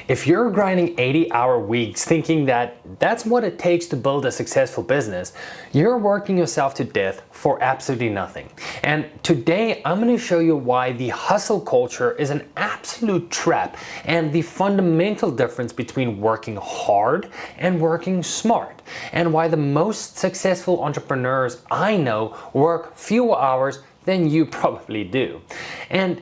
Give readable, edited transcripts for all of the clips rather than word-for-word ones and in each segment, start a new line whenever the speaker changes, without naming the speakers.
If you're grinding 80-hour weeks thinking that that's what it takes to build a successful business, you're working yourself to death for absolutely nothing. And today I'm going to show you why the hustle culture is an absolute trap and the fundamental difference between working hard and working smart, and why the most successful entrepreneurs I know work fewer hours than you probably do. And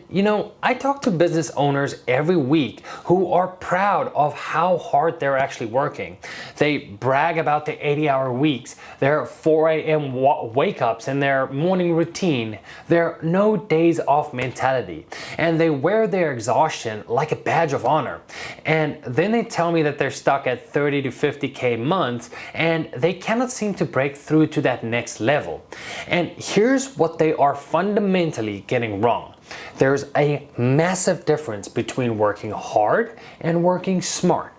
I talk to business owners every week who are proud of how hard they're actually working. They brag about their 80-hour weeks, their 4 a.m. wake-ups and their morning routine, their no days off mentality, and they wear their exhaustion like a badge of honor. And then they tell me that they're stuck at 30 to 50K months and they cannot seem to break through to that next level. And here's what they are fundamentally getting wrong. There's a massive difference between working hard and working smart.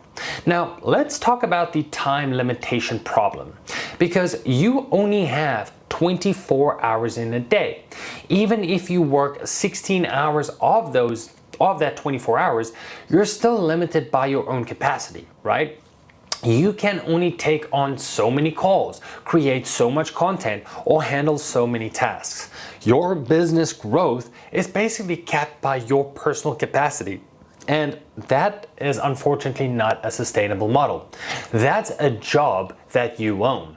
Now, let's talk about the time limitation problem, because you only have 24 hours in a day. Even if you work 16 hours of that 24 hours, you're still limited by your own capacity, right? You can only take on so many calls, create so much content, or handle so many tasks. Your business growth is basically capped by your personal capacity. And that is unfortunately not a sustainable model. That's a job that you own.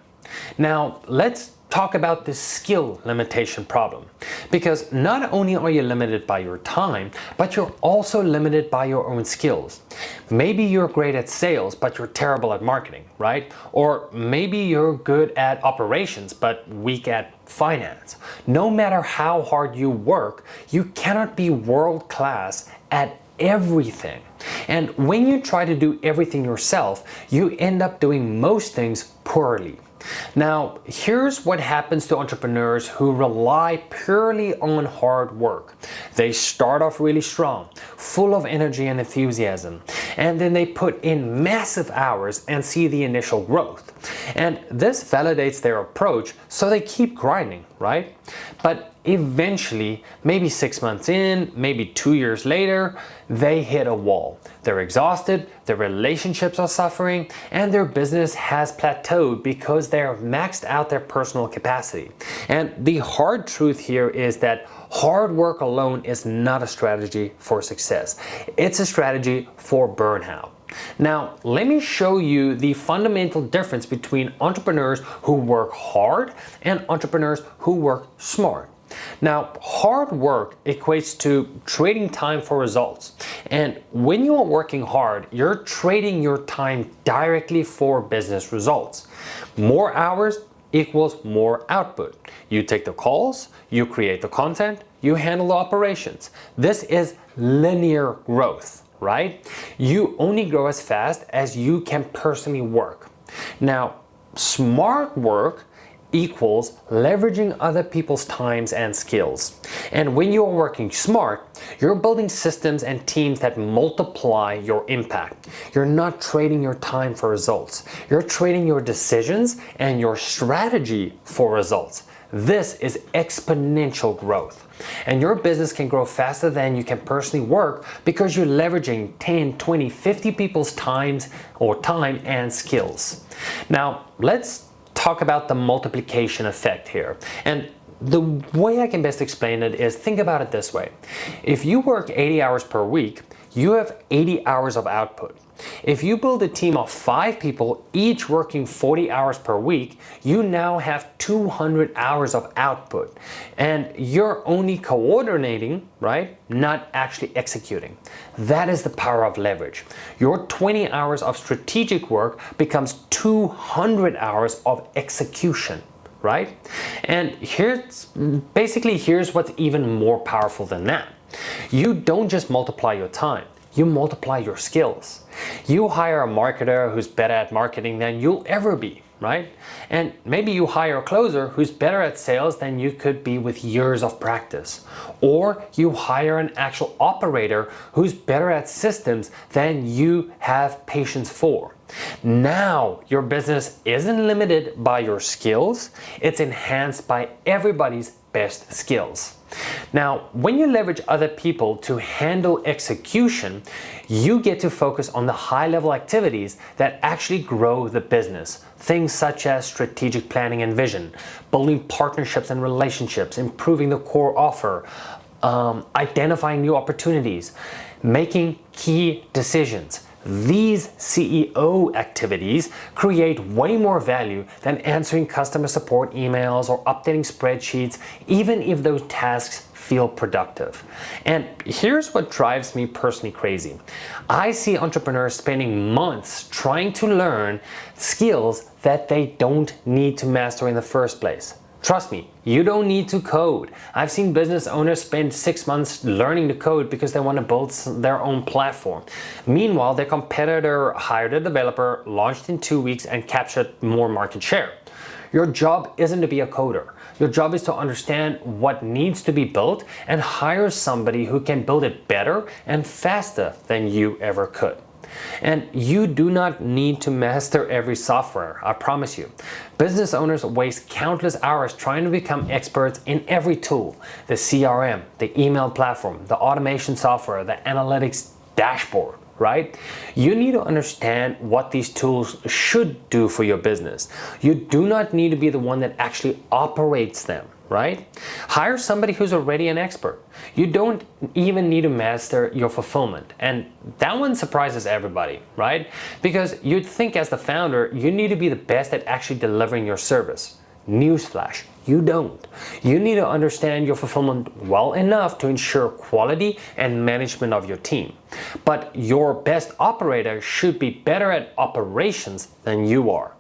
Now, let's talk about the skill limitation problem, because not only are you limited by your time, but you're also limited by your own skills. Maybe you're great at sales, but you're terrible at marketing, right? Or maybe you're good at operations, but weak at finance. No matter how hard you work, you cannot be world-class at everything. And when you try to do everything yourself, you end up doing most things poorly. Now, here's what happens to entrepreneurs who rely purely on hard work. They start off really strong, full of energy and enthusiasm, and then they put in massive hours and see the initial growth. And this validates their approach, so they keep grinding, right? But eventually, maybe 6 months in, maybe 2 years later, they hit a wall. They're exhausted, their relationships are suffering, and their business has plateaued because they're maxed out their personal capacity. And the hard truth here is that hard work alone is not a strategy for success. It's a strategy for burnout. Now, let me show you the fundamental difference between entrepreneurs who work hard and entrepreneurs who work smart. Now, hard work equates to trading time for results. And when you are working hard, you're trading your time directly for business results. More hours equals more output. You take the calls, you create the content, you handle the operations. This is linear growth, right? You only grow as fast as you can personally work. Now, smart work equals leveraging other people's times and skills. And when you're working smart, you're building systems and teams that multiply your impact. You're not trading your time for results. You're trading your decisions and your strategy for results. This is exponential growth. And your business can grow faster than you can personally work because you're leveraging 10, 20, 50 people's time and skills. Now, let's talk about the multiplication effect here. And the way I can best explain it is, think about it this way. If you work 80 hours per week, you have 80 hours of output. If you build a team of 5 people, each working 40 hours per week, you now have 200 hours of output. And you're only coordinating, right? Not actually executing. That is the power of leverage. Your 20 hours of strategic work becomes 200 hours of execution, right? And here's what's even more powerful than that. You don't just multiply your time. You multiply your skills. You hire a marketer who's better at marketing than you'll ever be, right? And maybe you hire a closer who's better at sales than you could be with years of practice. Or you hire an actual operator who's better at systems than you have patience for. Now your business isn't limited by your skills, it's enhanced by everybody's best skills. Now, when you leverage other people to handle execution, you get to focus on the high-level activities that actually grow the business. Things such as strategic planning and vision, building partnerships and relationships, improving the core offer, identifying new opportunities, making key decisions. These CEO activities create way more value than answering customer support emails or updating spreadsheets, even if those tasks feel productive. And here's what drives me personally crazy. I see entrepreneurs spending months trying to learn skills that they don't need to master in the first place. Trust me, you don't need to code. I've seen business owners spend 6 months learning to code because they want to build their own platform. Meanwhile, their competitor hired a developer, launched in 2 weeks, and captured more market share. Your job isn't to be a coder. Your job is to understand what needs to be built and hire somebody who can build it better and faster than you ever could. And you do not need to master every software, I promise you. Business owners waste countless hours trying to become experts in every tool: the CRM, the email platform, the automation software, the analytics dashboard, right? You need to understand what these tools should do for your business. You do not need to be the one that actually operates them, right? Hire somebody who's already an expert. You don't even need to master your fulfillment. And that one surprises everybody, right? Because you'd think as the founder, you need to be the best at actually delivering your service. Newsflash, you don't. You need to understand your fulfillment well enough to ensure quality and management of your team. But your best operator should be better at operations than you are.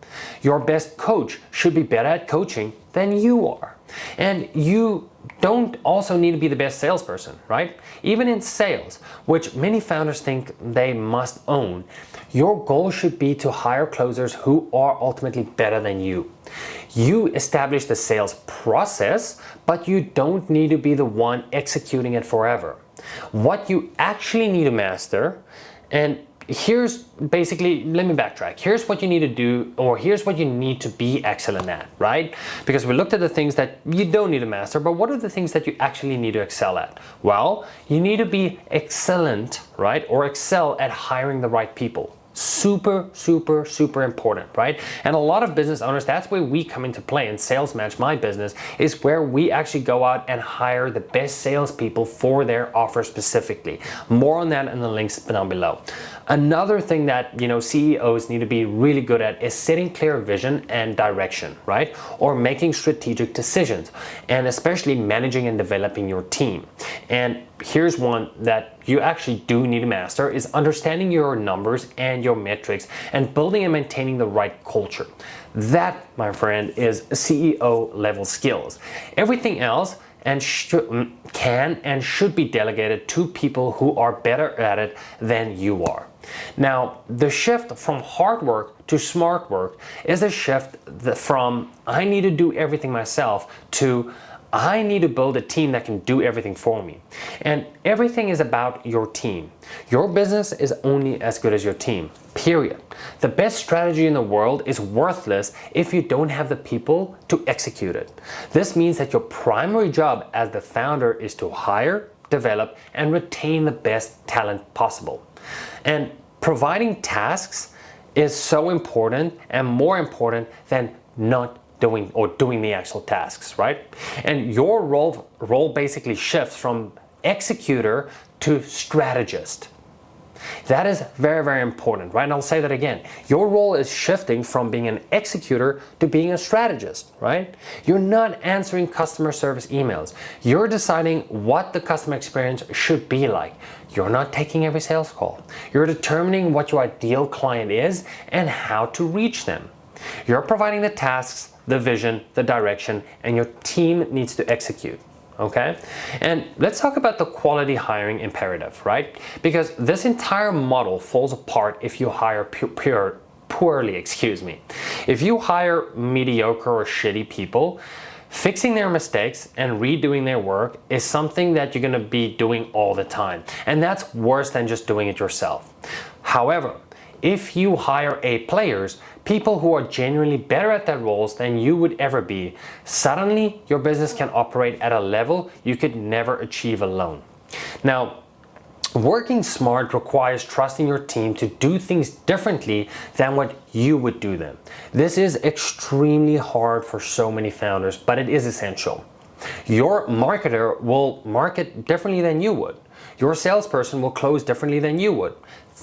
Your best coach should be better at coaching than you are. And you don't also need to be the best salesperson, right? Even in sales, which many founders think they must own, your goal should be to hire closers who are ultimately better than you. You establish the sales process, but you don't need to be the one executing it forever. What you actually need to master, and here's basically, let me backtrack. Here's what you need to do, or here's what you need to be excellent at, right? Because we looked at the things that you don't need to master, but what are the things that you actually need to excel at? Well, you need to be excellent, right? Or excel at hiring the right people. Super, super, super important, right? And a lot of business owners, that's where we come into play. And Sales Match, my business, is where we actually go out and hire the best salespeople for their offer specifically. More on that in the links down below. Another thing that CEOs need to be really good at is setting clear vision and direction, right? Or making strategic decisions, and especially managing and developing your team. And here's one that you actually do need to master, is understanding your numbers and your metrics and building and maintaining the right culture. That, my friend, is CEO level skills. Everything else can and should be delegated to people who are better at it than you are. Now, the shift from hard work to smart work is a shift from I need to do everything myself to I need to build a team that can do everything for me. And everything is about your team. Your business is only as good as your team, period. The best strategy in the world is worthless if you don't have the people to execute it. This means that your primary job as the founder is to hire, develop, and retain the best talent possible. And providing tasks is so important, and more important than not doing the actual tasks, right? And your role basically shifts from executor to strategist. That is very, very important, right? And I'll say that again. Your role is shifting from being an executor to being a strategist, right? You're not answering customer service emails. You're deciding what the customer experience should be like. You're not taking every sales call. You're determining what your ideal client is and how to reach them. You're providing the tasks, the vision, the direction, and your team needs to execute. Okay? And let's talk about the quality hiring imperative, right? Because this entire model falls apart if you hire poorly. If you hire mediocre or shitty people, fixing their mistakes and redoing their work is something that you're gonna be doing all the time. And that's worse than just doing it yourself. However, if you hire A players, people who are genuinely better at their roles than you would ever be, suddenly your business can operate at a level you could never achieve alone. Now, working smart requires trusting your team to do things differently than what you would do them. This is extremely hard for so many founders, but it is essential. Your marketer will market differently than you would. Your salesperson will close differently than you would.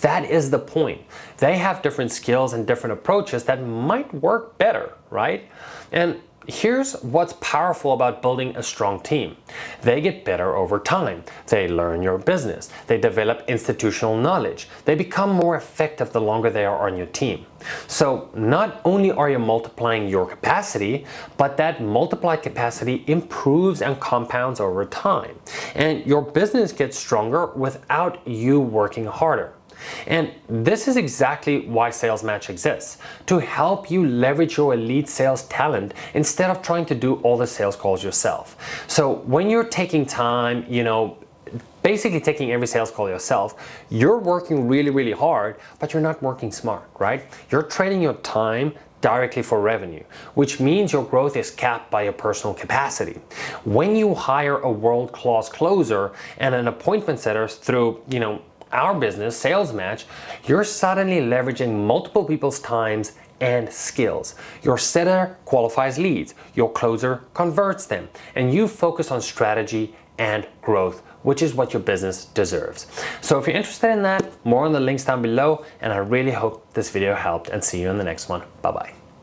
That is the point. They have different skills and different approaches that might work better, right? And here's what's powerful about building a strong team. They get better over time. They learn your business. They develop institutional knowledge. They become more effective the longer they are on your team. So not only are you multiplying your capacity, but that multiplied capacity improves and compounds over time. And your business gets stronger without you working harder. And this is exactly why SalesMatch exists, to help you leverage your elite sales talent instead of trying to do all the sales calls yourself. So when you're taking time, basically taking every sales call yourself, you're working really, really hard, but you're not working smart, right? You're trading your time directly for revenue, which means your growth is capped by your personal capacity. When you hire a world-class closer and an appointment setter through, our business, SalesMatch, you're suddenly leveraging multiple people's times and skills. Your setter qualifies leads, your closer converts them, and you focus on strategy and growth, which is what your business deserves. So if you're interested in that, more on the links down below, and I really hope this video helped, and see you in the next one. Bye-bye.